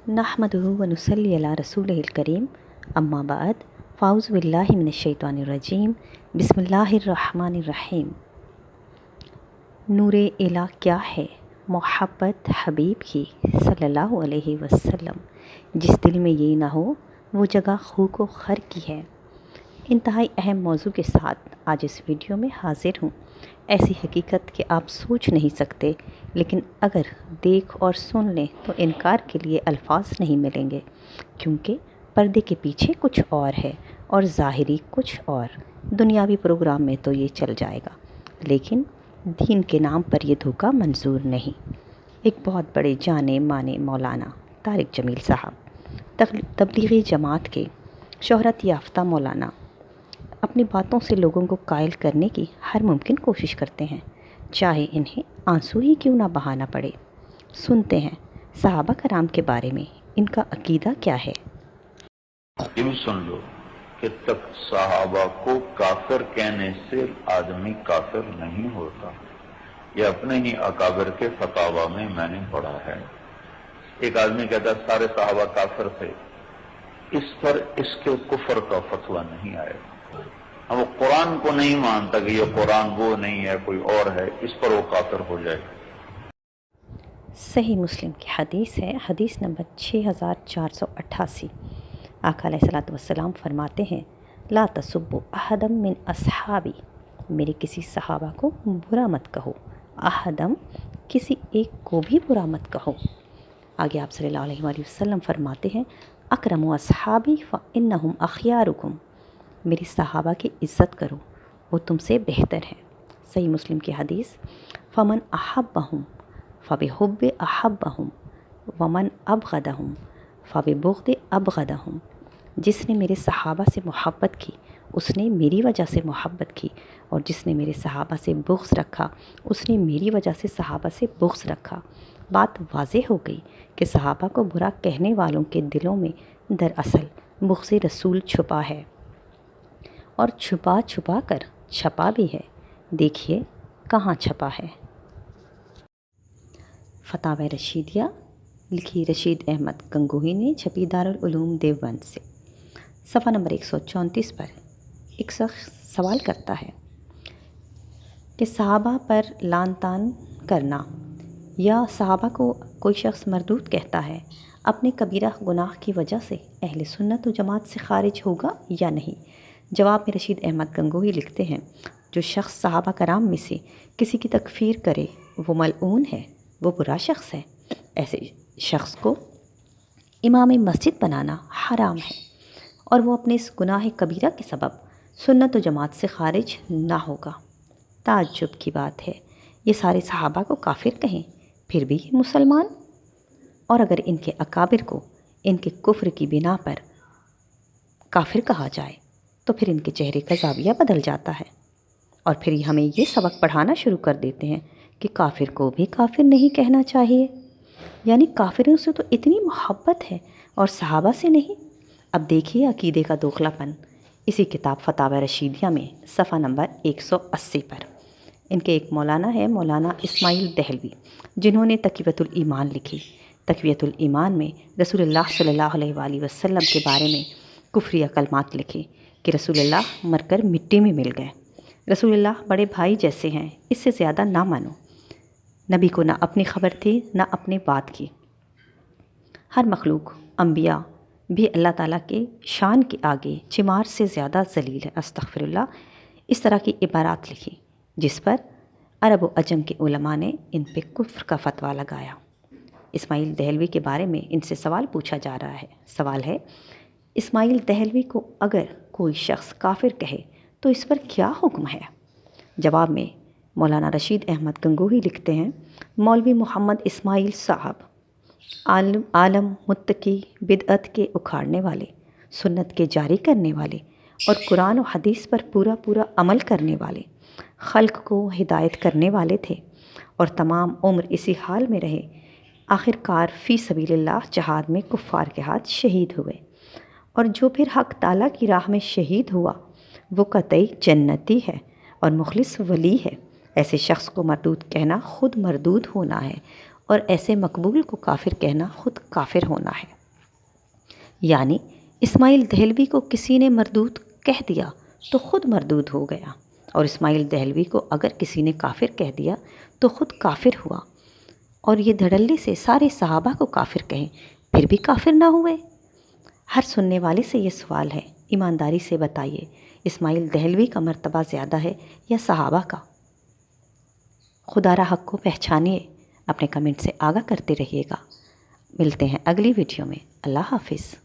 नहमदुहु व नुसल्ली अला रसूलिहिल करीम अम्मा बाद फ़ाउज़ु बिल्लाहि मिनश्शैतानिर रजीम बिस्मिल्लाहिर रहमानिर रहीम। नूरे इला क्या है मोहब्बत हबीब की सल्लल्लाहु अलैहि वसल्लम। जिस दिल में ये ना हो वो जगह खू को खर की है। इंतहाई अहम मौजू के साथ आज इस वीडियो में हाजिर हूँ। ऐसी हकीकत कि आप सोच नहीं सकते, लेकिन अगर देख और सुन लें तो इनकार के लिए अल्फाज नहीं मिलेंगे, क्योंकि पर्दे के पीछे कुछ और है और ज़ाहिरी कुछ और। दुनियावी प्रोग्राम में तो ये चल जाएगा, लेकिन दीन के नाम पर ये धोखा मंजूर नहीं। एक बहुत बड़े जाने माने मौलाना तारिक जमील साहब, तबलीगी जमात के शोहरत याफ्ता मौलाना, अपनी बातों से लोगों को कायल करने की हर मुमकिन कोशिश करते हैं, चाहे इन्हें आंसू ही क्यों ना बहाना पड़े। सुनते हैं सहाबा कराम के बारे में इनका अकीदा क्या है। ये भी सुन लो कि तक सहाबा को काफिर कहने से आदमी काफिर नहीं होता। ये अपने ही अकाबिर के फतावा में मैंने पढ़ा है। एक आदमी कहता सारे सहाबा काफिर थे, इस पर इसके कुफर का फतवा नहीं आएगा। अब वो कुरान को नहीं मानता कि ये कुरान वो नहीं है कोई और है, इस पर वो काफिर हो जाएगा। सही मुस्लिम की हदीस है, हदीस नंबर 6488। आका अलैहिस्सलातु वस्सलाम फरमाते हैं, ला तसुब्बु अहदम मिन अस्हाबी, मेरे किसी सहाबा को बुरा मत कहो। अहदम, किसी एक को भी बुरा मत कहो। आगे आप सल्लल्लाहु अलैहि वसल्लम फरमाते हैं, अकरमु अस्हाबी फ़ इन्नहुम अखयारुकुम, मेरी सहाबा की इज़्ज़त करो, वो तुमसे बेहतर है। सही मुस्लिम की हदीस, फ़मन अहब्बहुम फ़बिहुब्बि अहब्बहुम वमन अबग़दहुम फ़बिबुग़दि अबग़दहुम, जिसने मेरे सहाबा से मोहब्बत की उसने मेरी वजह से मोहब्बत की, और जिसने मेरे सहाबा से बुग़्ज़ रखा उसने मेरी वजह से सहाबा से बुग़्ज़ रखा। बात वाज़ेह हो गई कि सहाबा को बुरा कहने वालों के दिलों में दरअसल बुग़्ज़ रसूल छुपा है, और छुपा छुपा कर छपा भी है। देखिए कहाँ छपा है। फतावा रशीदिया लिखी रशीद अहमद गंगोही ने, छपी दारुल उलूम देवबंद से। सफ़ा नंबर 134 पर एक शख्स सवाल करता है कि सहाबा पर लान तान करना या सहाबा को कोई शख्स मरदूद कहता है, अपने कबीरा गुनाह की वजह से अहले सुन्नत व जमात से खारिज होगा या नहीं। जवाब में रशीद अहमद गंगोही लिखते हैं, जो शख्स सहाबा कराम में से किसी की तकफ़ीर करे वो मलऊन है, वो बुरा शख्स है। ऐसे शख्स को इमाम मस्जिद बनाना हराम है, और वो अपने इस गुनाह कबीरा के सबब सुन्नत व जमात से खारिज ना होगा। ताज्जुब की बात है, ये सारे सहाबा को काफिर कहें फिर भी मुसलमान, और अगर इनके अकाबिर को इनके कुफ्र की बिना पर काफिर कहा जाए तो फिर इनके चेहरे का ज़ाविया बदल जाता है, और फिर हमें ये सबक पढ़ाना शुरू कर देते हैं कि काफिर को भी काफिर नहीं कहना चाहिए। यानी काफिरों से तो इतनी मोहब्बत है और सहाबा से नहीं। अब देखिए अकीदे का दोखलापन इसी किताब फतावा रशीदिया में सफ़ा नंबर 180 पर। इनके एक मौलाना है, मौलाना इस्माइल दहलवी, जिन्होंने तक़वियतुल ईमान लिखी। तक़वियतुल ईमान में रसूलुल्लाह सल्लल्लाहु अलैहि वसल्लम के बारे में कुफ्रिया कलमात लिखे कि रसूलुल्लाह मरकर मिट्टी में मिल गए। रसूलुल्लाह बड़े भाई जैसे हैं, इससे ज़्यादा ना मानो। नबी को ना अपनी खबर थी ना अपने बात की। हर मखलूक अंबिया भी अल्लाह ताला के शान के आगे चिमार से ज़्यादा ज़लील है। अस्तग़फिरुल्लाह। इस तरह की इबारात लिखी, जिस पर अरब व अजम के उलमा ने इन पे कुफ्र का फ़तवा लगाया। इस्माइल दहलवी के बारे में इनसे सवाल पूछा जा रहा है। सवाल है, इस्माइल दहलवी को अगर कोई शख्स काफिर कहे तो इस पर क्या हुक्म है। जवाब में मौलाना रशीद अहमद गंगोही लिखते हैं, मौलवी मोहम्मद इस्माइल साहब आलम मुत्तकी, बिदअत के उखाड़ने वाले, सुन्नत के जारी करने वाले और कुरान और हदीस पर पूरा पूरा अमल करने वाले, खल्क को हिदायत करने वाले थे, और तमाम उम्र इसी हाल में रहे। आखिरकार फ़ी सबीलिल्लाह जहाद में कुफ़ार के हाथ शहीद हुए, और जो फिर हक़ ताला की राह में शहीद हुआ वो कतई जन्नती है और मुखलिस वली है। ऐसे शख्स को मरदूद कहना खुद मरदूद होना है, اور ایسے مقبول کو کافر کہنا خود کافر ہونا ہے۔ یعنی اسماعیل دہلوی کو کسی نے مردود کہہ دیا تو خود مردود ہو گیا، اور اسماعیل دہلوی کو اگر کسی نے کافر کہہ دیا تو خود کافر ہوا، اور یہ دھڑلے سے سارے صحابہ کو کافر کہیں پھر بھی کافر نہ ہوئے۔ ہر سننے والے سے یہ سوال ہے، ایمانداری سے بتائیے، اسماعیل دہلوی کا مرتبہ زیادہ ہے یا صحابہ کا؟ خدا را حق کو پہچانیے، اپنے کمنٹ سے آگاہ کرتے رہیے گا۔ ملتے ہیں اگلی ویڈیو میں۔ اللہ حافظ۔